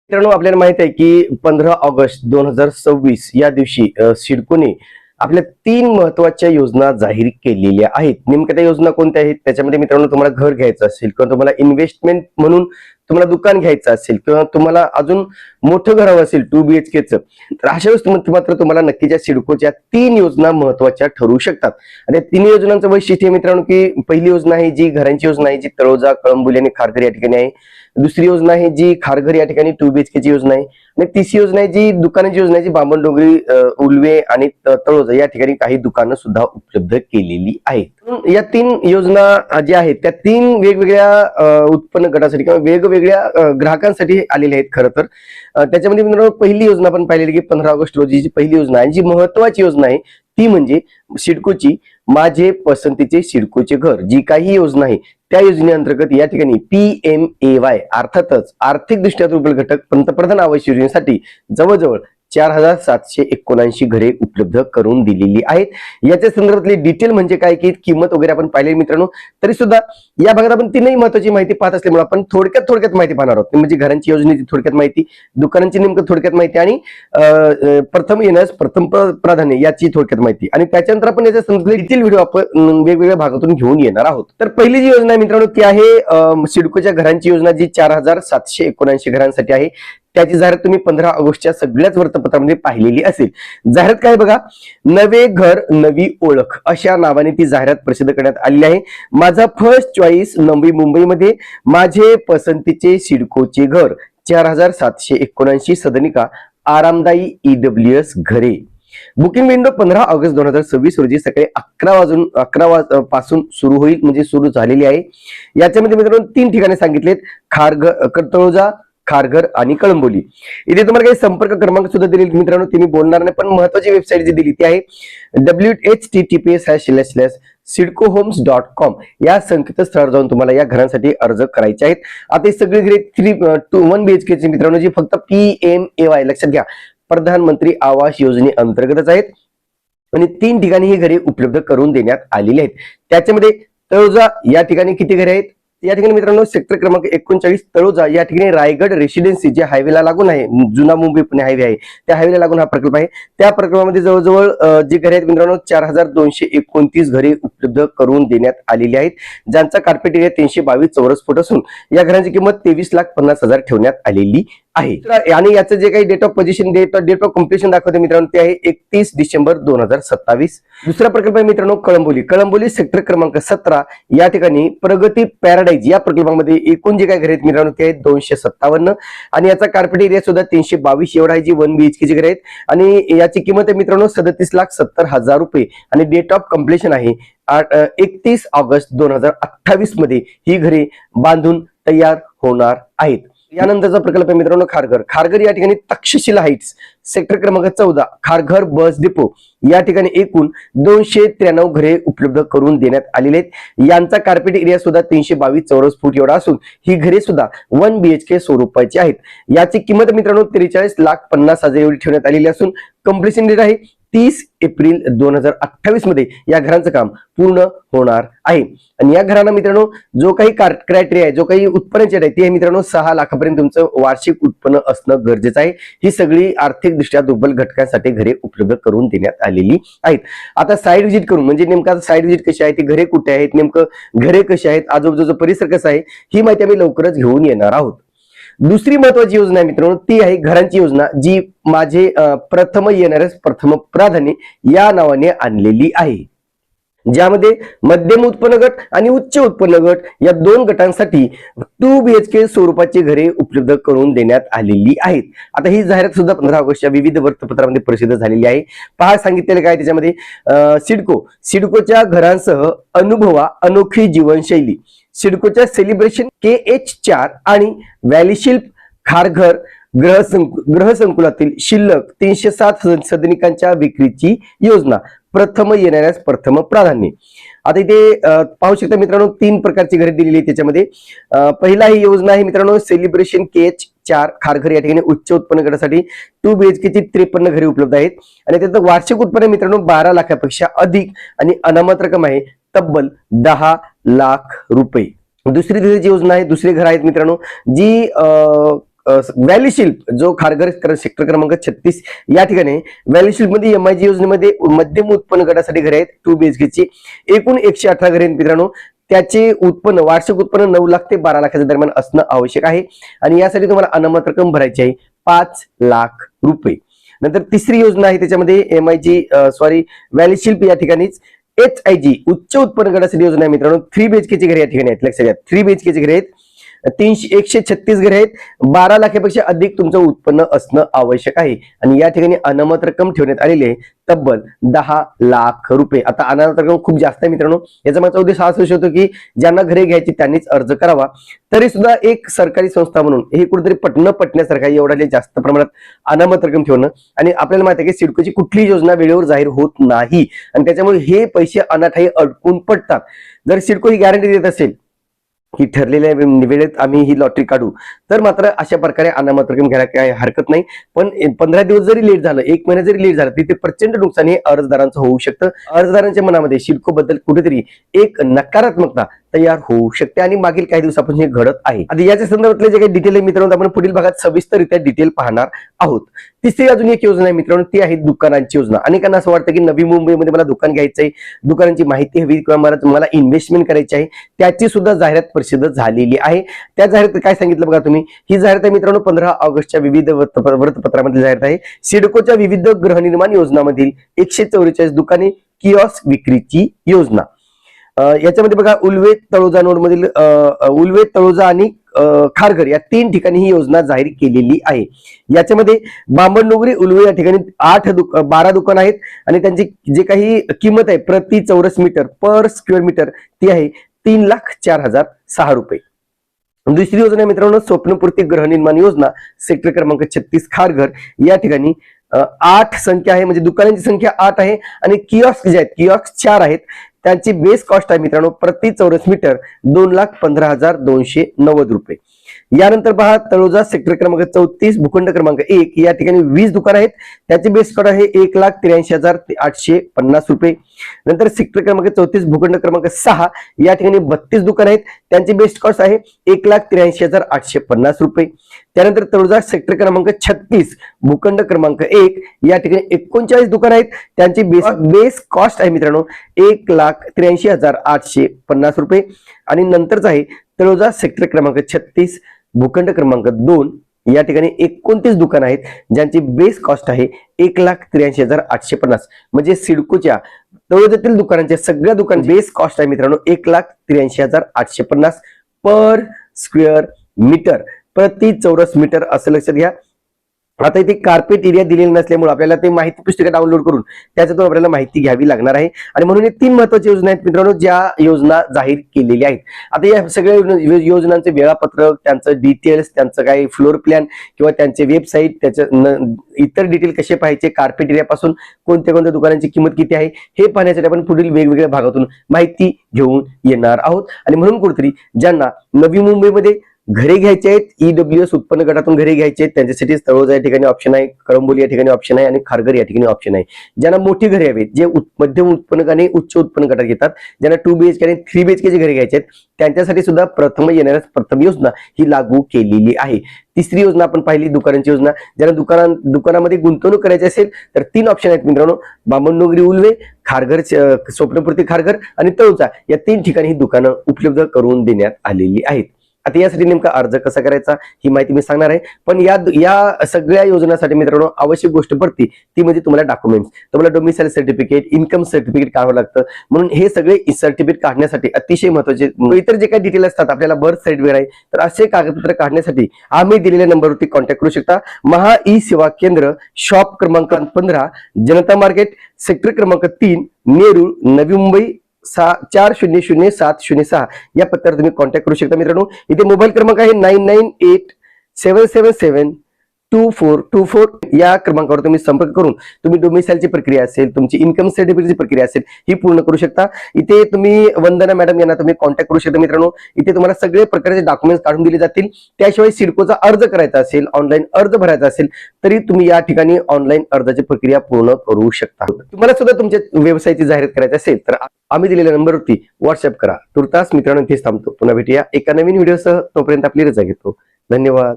मित्रांनो, आपल्याला माहित आहे की 15 ऑगस्ट 2026 या दिवशी सिडकोने आपल्या 3 महत्वाच्या योजना जाहीर केलेल्या आहेत. नेमक्या त्या योजना कोणत्या आहेत? त्याच्यामध्ये मित्रांनो, तुम्हाला घर घ्यायचं असेल किंवा तुम्हाला इन्व्हेस्टमेंट म्हणून तुम्हाला दुकान घ्यायचं असेल किंवा तुम्हाला अजून मोठं घर हवं असेल 2BHK तर अशा वेळेस मात्र तुम्हाला नक्कीच या सिडकोच्या 3 योजना महत्वाच्या ठरू शकतात. आणि 3 योजनांचं वैशिष्ट्य मित्रांनो की पहिली योजना आहे जी घरांची योजना आहे, जी तळोजा, कळंबोली आणि खारघर या ठिकाणी आहे. दुसरी योजना आहे जी खारघर या ठिकाणी 2BHK ची योजना आहे. आणि तिसरी योजना आहे जी दुकानाची योजना आहे, जी बामणडोंगरी, उल्वे आणि तळोजा या ठिकाणी काही दुकानं सुद्धा उपलब्ध केलेली आहेत. या 3 योजना ज्या आहेत त्या 3 वेगवेगळ्या उत्पन्न गटासाठी किंवा वेगवेगळ्या ग्राहकांसाठी आलेल्या आहेत. खरं तर त्याच्यामध्ये मित्रांनो, पहिली योजना आपण पाहिलेली की 15 ऑगस्ट रोजीची पहिली योजना आहे, जी महत्वाची योजना आहे ती म्हणजे सिडकोची माझे पसंतीचे सिडकोचे घर. जी काही योजना आहे त्या योजनेअंतर्गत या ठिकाणी PMAY अर्थातच आर्थिकदृष्ट्या दुर्बल घटक पंतप्रधान आवास योजनेसाठी जवळजवळ 4779 घरे उपलब्ध करून दिलेली आहेत. याच्या संदर्भातले डिटेल म्हणजे काय की किंमत वगैरे आपण पाहिलेली मित्रांनो. तरी सुद्धा या भागात आपण 3ही महत्वाची माहिती पाहत असल्यामुळे आपण थोडक्यात माहिती पाहणार आहोत. म्हणजे घरांची योजनेची थोडक्यात माहिती, दुकानांची नेमकं थोडक्यात माहिती आणि प्रथम येण्यास प्रथम प्राधान्य याची थोडक्यात माहिती. आणि त्याच्यानंतर आपण याच्या संदर्भातले डिटेल व्हिडिओ आपण वेगवेगळ्या भागातून घेऊन येणार आहोत. तर पहिली जी योजना आहे मित्रांनो ती आहे सिडकोच्या घरांची योजना, जी 4779 घरांसाठी आहे. त्याची जाहिरात तुम्ही 15 ऑगस्टच्या सगळ्याच वृत्तपत्रामध्ये पाहिलेली असेल. जाहिरात काय बघा, नवे घर नवी ओळख अशा नावाने ती जाहिरात प्रसिद्ध करण्यात आलेली आहे. माझा फर्स्ट चॉईस नवी मुंबईमध्ये माझे पसंतीचे सिडकोचे घर 4779 सदनिका आरामदायी EWS घरे. बुकिंग विंडो 15 ऑगस्ट 2026 रोजी सकाळी 11 पासून सुरू होईल, म्हणजे सुरू झालेली आहे. याच्यामध्ये मित्रांनो 3 ठिकाणे सांगितलेत, तळोजा, खारघर आणि कळंबोली. इथे तुम्हाला काही संपर्क क्रमांक सुद्धा दिले मित्रांनो, ते मी बोलणार नाही, पण महत्वाची वेबसाईट जी दिली ती आहे www.sidcohomes.com या संकेतस्थळावर जाऊन तुम्हाला या घरांसाठी अर्ज करायचे आहेत. आता ही सगळी घरे 1BHK ची मित्रांनो, जी फक्त PMAY लक्षात घ्या, प्रधानमंत्री आवास योजने अंतर्गतच आहेत आणि 3 ठिकाणी ही घरे उपलब्ध करून देण्यात आलेली आहेत. त्याच्यामध्ये तळोजा या ठिकाणी किती घरे आहेत? या ठिकाणी मित्रांनो सेक्टर क्रमांक 39 तळोजा या ठिकाणी रायगड रेसिडेन्सी जे हायवेला लागून आहे, जुना मुंबई पुणे हायवे आहे, त्या हायवेला लागून हा प्रकल्प आहे. त्या प्रकल्पामध्ये जवळजवळ जी घरे आहेत मित्रांनो 4229 घरे उपलब्ध करून देण्यात आलेली आहेत, ज्यांचा कार्पेट एरिया 322 चौरस फूट असून या घरांची किंमत 23,50,000 ठेवण्यात आलेली आहे. आणि याचं जे काही date of possession, date of completion दाखवते मित्रांनो ते आहे 31 डिसेंबर 2027. दुसरा प्रकल्प आहे मित्रांनो कळंबोली सेक्टर क्रमांक 17 या ठिकाणी प्रगती पॅराडाईज या प्रकल्पामध्ये एकूण जे काही घरे आहेत मित्रांनो ते आहेत 257 आणि याचा कार्पेट एरिया सुद्धा 322 एवढा आहे, जी 1BHK ची घरे आहेत आणि याची किंमत आहे मित्रांनो 37,70,000 रुपये आणि डेट ऑफ कम्प्लिशन आहे 31 ऑगस्ट 2028 मध्ये ही घरे बांधून तयार होणार आहेत. यानंतरचा प्रकल्प आहे मित्रांनो खारघर या ठिकाणी तक्षशिला हाइट्स सेक्टर क्रमांक 14 खारघर बस डिपो या ठिकाणी एकूण 293 घरे उपलब्ध करून देण्यात आलेले आहेत. यांचा कार्पेट एरिया सुद्धा 322 चौरस फूट एवढा असून ही घरे सुद्धा 1BHK स्वरूपाची आहेत. याची किंमत मित्रांनो 43,50,000 एवढी ठेवण्यात आलेली असून कम्प्लिशन डेट आहे 30 एप्रिल 2028 मध्ये या घरांचं काम पूर्ण होणार आहे. आणि या घरांना मित्रांनो जो काही क्रायटेरिया आहे, जो काही उत्पन्नाचे आहे, ते मित्रांनो 6 लाखापर्यंत तुमचं वार्षिक उत्पन्न असणं गरजेचं आहे. ही सगळी आर्थिकदृष्ट्या दुर्बल घटकांसाठी घरे उपलब्ध करून देण्यात आलेली आहेत. आता साईड व्हिजिट करून, म्हणजे नेमका साईड व्हिजिट कशी आहे, ती घरे कुठे आहेत, नेमकं घरे कशी आहेत, आजूबाजूचा परिसर कसा आहे, ही माहिती आम्ही लवकरच घेऊन येणार आहोत. दुसरी महत्वाची योजना आहे मित्रांनो ती आहे घरांची योजना, जी माझे प्रथम येणाऱ्यास प्रथम प्राधान्य या नावाने आणलेली आहे, ज्यामध्ये मध्यम उत्पन्न गट आणि उच्च उत्पन्न गट या 2 गटांसाठी 2BHK स्वरूपाची घरे उपलब्ध करून देण्यात आलेली आहेत. आता ही जाहिरात सुद्धा 15 ऑगस्टच्या विविध वृत्तपत्रांमध्ये प्रसिद्ध झालेली आहे. पहा सांगितलेलं काय त्याच्यामध्ये, सिडकोच्या घरांसह अनुभवा अनोखी जीवनशैली, सिडकोच्या सेलिब्रेशन KH4 आणि व्हॅलीशिल्प खारघर ग्रहसंकुलातील शिल्लक 307 सदनिकांच्या विक्रीची योजना, प्रथम येणाऱ्यास प्रथम प्राधान्य. आता इथे पाहू शकता मित्रांनो 3 प्रकारची घरे दिलेली आहेत. त्याच्यामध्ये पहिला ही योजना आहे मित्रांनो सेलिब्रेशन KH4 खारघर या ठिकाणी उच्च उत्पन्न गटासाठी 2BHK ची 53 घरे उपलब्ध आहेत आणि त्याचं वार्षिक उत्पन्न मित्रांनो 12 लाखापेक्षा अधिक आणि अनामत रक्कम आहे तब्बल 10 लाख रुपये. दुसरी जी योजना आहे, दुसरे घर आहेत मित्रांनो, जी व्हॅली शिल्प जो खारघर सेक्टर क्रमांक 36 या ठिकाणी व्हॅली शिल्प मध्ये MIG योजनेमध्ये मध्यम उत्पन्न गटासाठी घरे आहेत 2 BHK ची एकूण 118 घरे आहेत मित्रांनो. त्याचे उत्पन्न वार्षिक उत्पन्न 9 लाख ते 12 लाखाच्या दरम्यान असणं आवश्यक आहे आणि यासाठी तुम्हाला अनामत रक्कम भरायची आहे 5 लाख रुपये. नंतर तिसरी योजना आहे त्याच्यामध्ये व्हॅली शिल्प या ठिकाणीच HIG उच्च उत्पन्न गटासाठी योजना आहे मित्रांनो. 3 BHK ची घरे या ठिकाणी आहेत. लक्षात घ्या 3 BHK ची घरे आहेत. 136 घरे आहेत. 12 लाखापेक्षा अधिक तुमचं उत्पन्न असणं आवश्यक आहे आणि या ठिकाणी अनामत रक्कम ठेवण्यात आलेली आहे तब्बल 10 लाख रुपये. आता अनामत रक्कम खूप जास्त आहे मित्रांनो. याचा मागचा उद्देश हा असू शकतो की ज्यांना घरे घ्यायची त्यांनीच अर्ज करावा. तरी सुद्धा एक सरकारी संस्था म्हणून हे कुठेतरी पटण्यासारखं आहे एवढ्या जास्त प्रमाणात अनामत रक्कम ठेवणं. आणि आपल्याला माहिती आहे की सिडकोची कुठलीही योजना वेळेवर जाहीर होत नाही आणि त्याच्यामुळे हे पैसे अनाठाई अडकून पडतात. जर सिडको ही गॅरंटी देत असेल की ठरलेल्या वेळेत आम्ही ही लॉटरी काढू तर मात्र अशा प्रकारे अनामत रक्कम घ्यायला काही हरकत नाही. पण 15 दिवस जरी लेट झालं 1 महिना जरी लेट झालं तिथे प्रचंड नुकसान हे अर्जदारांचं होऊ शकतं. अर्जदारांच्या मनामध्ये सिडको बद्दल कुठेतरी एक नकारात्मकता तयार होऊ शकते आणि मागील काही दिवसापासून हे घडत आहे. आता याच्या संदर्भातले जे काही डिटेल आहे मित्रांनो आपण पुढील भागात सविस्तररित्या डिटेल पाहणार आहोत. तिसरी अजून एक योजना आहे मित्रांनो ती आहे दुकानांची योजना. अनेकांना असं वाटतं की नवी मुंबईमध्ये मला दुकान घ्यायचंय दुकानांची माहिती हवी किंवा मला इन्व्हेस्टमेंट करायची आहे त्याची सुद्धा जाहिरात प्रसिद्ध झालेली आहे. त्या जाहिरात काय सांगितलं बघा तुम्ही ही जाहिरात आहे मित्रांनो 15 ऑगस्टच्या विविध वृत्तपत्रामध्ये जाहिरात आहे. सिडकोच्या विविध गृहनिर्माण योजनांमधील 144 दुकाने किऑस्क विक्रीची योजना. याच्यामध्ये बघा उल्वे तळोजा नोड मधील उल्वे तळोजा आणि खारघर या 3 ठिकाणी ही योजना जाहीर केलेली आहे. याच्यामध्ये बांबडनोगरी उल्वे या ठिकाणी 12 दुकान आहेत आणि त्यांची जे काही किंमत आहे प्रति चौरस मीटर पर स्क्वेअर मीटर ती आहे 3,04,006 रुपये. दुसरी योजना मित्रांनो स्वप्नपूर्ती गृहनिर्माण योजना सेक्टर क्रमांक 36 खारघर या ठिकाणी 8 संख्या आहे म्हणजे दुकानांची संख्या 8 आहे आणि किऑस्क जे आहेत किऑस्क 4 आहेत. त्यांची बेस कॉस्ट आहे मित्रांनो प्रति चौरस मीटर 2,15,290 रुपये. यानंतर पहा तळोजा सेक्टर क्रमांक 34 भूखंड क्रमांक 1 या ठिकाणी 20 दुकान आहेत त्याची बेस कॉस्ट आहे 1,83,850 रुपये. नंतर सेक्टर क्रमांक 34 भूखंड क्रमांक 6 या ठिकाणी 32 दुकान आहेत त्यांची बेस कॉस्ट आहे 1,83,850 रुपये. त्यानंतर तळोजा सेक्टर क्रमांक 36 भूखंड क्रमांक 1 या ठिकाणी 39 दुकान आहेत त्यांची बेस कॉस्ट आहे मित्रांनो 1,83,850 रुपये. आणि नंतरच आहे तळोजा सेक्टर क्रमांक 36 भूखंड क्रमांक 2 या ठिकाणी 29 दुकान आहेत ज्यांची बेस कॉस्ट आहे 1,83,850 म्हणजे सिडकोच्या तळोजातील दुकानांच्या सगळ्या दुकान बेस कॉस्ट आहे मित्रांनो 1,83,850 पर स्क्वेअर मीटर प्रति चौरस मीटर असं लक्षात घ्या. आता इथे कार्पेट एरिया दिलेला नसल्यामुळे आपल्याला ते माहिती पुस्तिका डाउनलोड करून त्याच्यातून आपल्याला माहिती घ्यावी लागणार आहे आणि म्हणून हे 3 महत्वाच्या योजना आहेत मित्रांनो ज्या योजना जाहीर केलेल्या आहेत. आता या सगळ्या योजनांचे वेळापत्रक त्यांचं डिटेल्स त्यांचं काही फ्लोर प्लॅन किंवा त्यांचे वेबसाईट त्याच्या इतर डिटेल कसे पाहायचे कार्पेट एरियापासून कोणत्या दुकानांची किंमत किती आहे हे पाहण्यासाठी आपण पुढील वेगवेगळ्या भागातून माहिती घेऊन येणार आहोत. आणि म्हणून कुठेतरी ज्यांना नवी मुंबईमध्ये घरे घ्यायचे आहेत EWS उत्पन्न गटातून घरे घ्यायचे आहेत त्यांच्यासाठी तळोजा या ठिकाणी ऑप्शन आहे कळंबोली या ठिकाणी ऑप्शन आहे आणि खारघर या ठिकाणी ऑप्शन आहे. ज्यांना मोठी घरे हवीत जे मध्यम उत्पन्न आणि उच्च उत्पन्न गटात घेतात ज्यांना 2 BHK आणि 3 BHK ची घरे घ्यायचे आहेत त्यांच्यासाठी सुद्धा प्रथम योजना ही लागू केलेली आहे. तिसरी योजना आपण पाहिली दुकानांची योजना. ज्यांना दुकानामध्ये गुंतवणूक करायची असेल तर 3 ऑप्शन आहेत मित्रांनो बांबडनोगरी उल्वे खारघर स्वप्नपूर्ती खारघर आणि तळोजा या 3 ठिकाणी ही दुकानं उपलब्ध करून देण्यात आलेली आहेत. आता यासाठी नेमका अर्ज कसा करायचा ही माहिती मी सांगणार आहे. पण या सगळ्या योजनांसाठी मित्रांनो आवश्यक गोष्ट पडते ती म्हणजे तुम्हाला डॉक्युमेंट्स तुम्हाला डोमिसाइल सर्टिफिकेट इन्कम सर्टिफिकेट काढावं लागतं. म्हणून हे सगळे सर्टिफिकेट काढण्यासाठी अतिशय महत्वाचे इतर जे काही डिटेल असतात आपल्याला बर्थ सर्टिफिकेट आहे तर असे कागदपत्र काढण्यासाठी आम्ही दिलेल्या नंबरवरती कॉन्टॅक्ट करू शकता. महा ई सेवा केंद्र शॉप क्रमांक 15 जनता मार्केट सेक्टर क्रमांक 3 नेरूळ नवी मुंबई 400706 या पत्त्यावर तुम्ही कॉन्टॅक्ट करू शकता मित्रांनो. इथे मोबाईल क्रमांक आहे 9987772424 या क्रमांकावर तुम्ही संपर्क करून तुम्ही डोमिसाइलची प्रक्रिया असेल तुमची इन्कम सर्टिफिकेटची प्रक्रिया असेल ही पूर्ण करू शकता. इथे तुम्ही वंदना मॅडम यांना तुम्ही कॉन्टॅक्ट करू शकता मित्रांनो. इथे तुम्हाला सगळे प्रकारचे डॉक्युमेंट्स काढून दिले जातील. त्याशिवाय सिडकोचा अर्ज करायचा असेल ऑनलाईन अर्ज भरायचा असेल तरी तुम्ही या ठिकाणी ऑनलाईन अर्जाची प्रक्रिया पूर्ण करू शकता. तुम्हाला सुद्धा तुमच्या व्यवसायाची जाहिरात करायची असेल तर आम्ही दिलेल्या नंबरवरती व्हॉट्सअप करा. तुर्तास मित्रांनो इथेच थांबतो. पुन्हा भेटूया एका नवीन व्हिडिओसह. तोपर्यंत आपली रजा घेतो. धन्यवाद.